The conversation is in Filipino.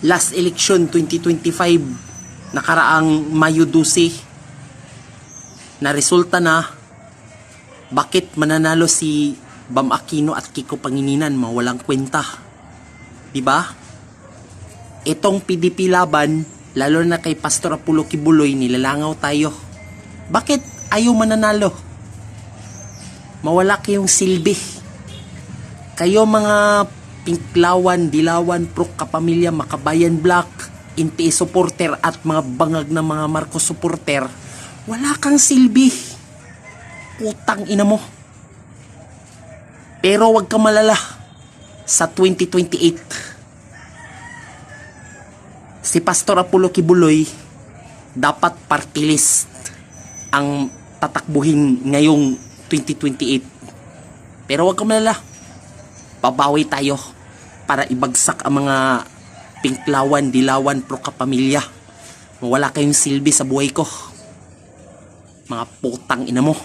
last election 2025 nakaraang Mayo 12 na resulta na bakit mananalo si Bam Aquino at Kiko Pangilinan, mawalang kwenta, di ba? Itong PDP laban, lalo na kay Pastor Apollo Kibuloy, nilalangaw tayo. Bakit ayaw mananalo? Mawala kayong silbi. Kayo mga Pinklawan, Dilawan, Pro Kapamilya, Makabayan Black, NPA supporter at mga bangag na mga Marcos supporter, wala kang silbi. Utang ina mo. Pero wag kang malala. Sa 2028, si Pastor Apollo Kibuloy dapat party list ang tatakbuhin ngayong 2028. Pero wag kang malala. Babawi tayo para ibagsak ang mga Pinklawan, Dilawan, Pro Kapamilya. Wala kayong silbi sa buhay ko. Mga putang ina mo.